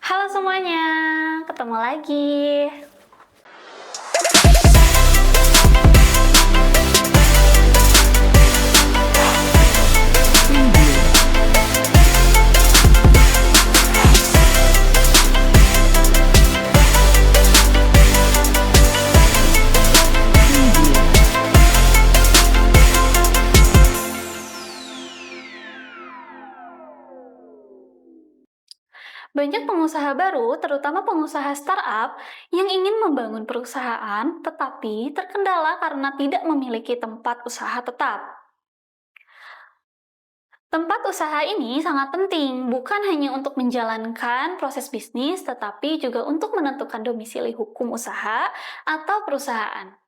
Halo semuanya, ketemu lagi. Banyak pengusaha baru, terutama pengusaha startup, yang ingin membangun perusahaan, tetapi terkendala karena tidak memiliki tempat usaha tetap. Tempat usaha ini sangat penting, bukan hanya untuk menjalankan proses bisnis, tetapi juga untuk menentukan domisili hukum usaha atau perusahaan.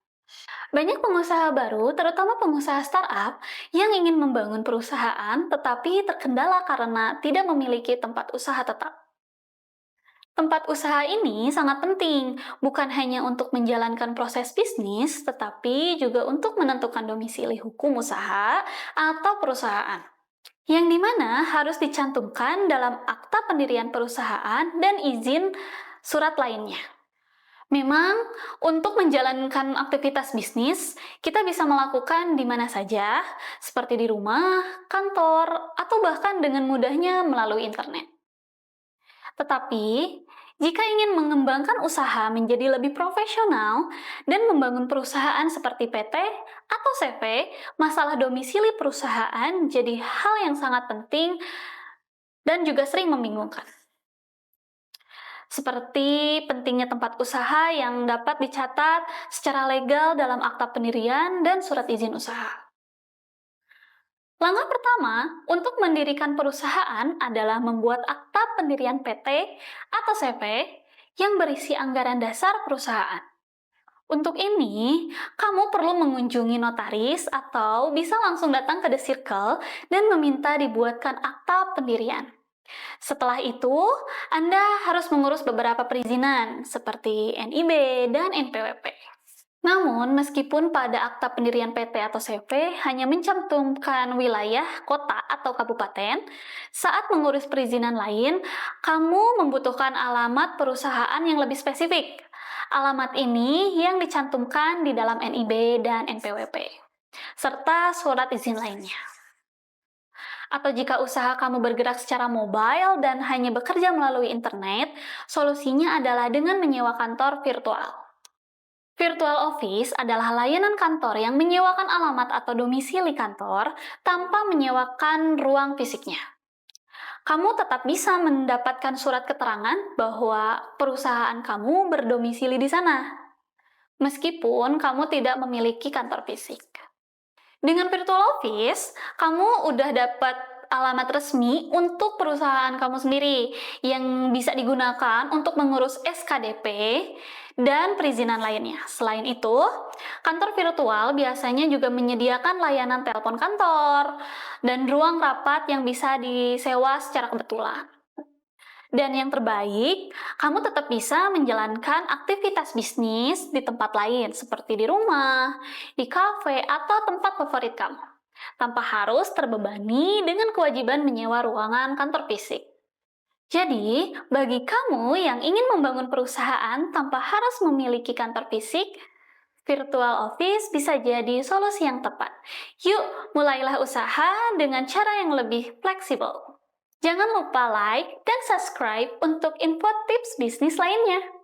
Banyak pengusaha baru, terutama pengusaha startup, yang ingin membangun perusahaan, tetapi terkendala karena tidak memiliki tempat usaha tetap. Tempat usaha ini sangat penting, bukan hanya untuk menjalankan proses bisnis, tetapi juga untuk menentukan domisili hukum usaha atau perusahaan, yang dimana harus dicantumkan dalam akta pendirian perusahaan dan izin surat lainnya. Memang, untuk menjalankan aktivitas bisnis, kita bisa melakukan di mana saja, seperti di rumah, kantor, atau bahkan dengan mudahnya melalui internet. Tetapi, jika ingin mengembangkan usaha menjadi lebih profesional dan membangun perusahaan seperti PT atau CV, masalah domisili perusahaan jadi hal yang sangat penting dan juga sering membingungkan. Seperti pentingnya tempat usaha yang dapat dicatat secara legal dalam akta pendirian dan surat izin usaha. Langkah pertama untuk mendirikan perusahaan adalah membuat akta pendirian PT atau CV yang berisi anggaran dasar perusahaan. Untuk ini, kamu perlu mengunjungi notaris atau bisa langsung datang ke The Circle dan meminta dibuatkan akta pendirian. Setelah itu, Anda harus mengurus beberapa perizinan seperti NIB dan NPWP. Namun, meskipun pada akta pendirian PT atau CV hanya mencantumkan wilayah, kota, atau kabupaten, saat mengurus perizinan lain, kamu membutuhkan alamat perusahaan yang lebih spesifik. Alamat ini yang dicantumkan di dalam NIB dan NPWP, serta surat izin lainnya. Atau jika usaha kamu bergerak secara mobile dan hanya bekerja melalui internet, solusinya adalah dengan menyewa kantor virtual. Virtual office adalah layanan kantor yang menyewakan alamat atau domisili kantor tanpa menyewakan ruang fisiknya. Kamu tetap bisa mendapatkan surat keterangan bahwa perusahaan kamu berdomisili di sana, meskipun kamu tidak memiliki kantor fisik. Dengan virtual office, kamu udah dapat alamat resmi untuk perusahaan kamu sendiri yang bisa digunakan untuk mengurus SKDP dan perizinan lainnya. Selain itu, kantor virtual biasanya juga menyediakan layanan telepon kantor dan ruang rapat yang bisa disewa secara kebetulan. Dan yang terbaik, kamu tetap bisa menjalankan aktivitas bisnis di tempat lain, seperti di rumah, di kafe, atau tempat favorit kamu, tanpa harus terbebani dengan kewajiban menyewa ruangan kantor fisik. Jadi, bagi kamu yang ingin membangun perusahaan tanpa harus memiliki kantor fisik, virtual office bisa jadi solusi yang tepat. Yuk, mulailah usaha dengan cara yang lebih fleksibel. Jangan lupa like dan subscribe untuk info tips bisnis lainnya.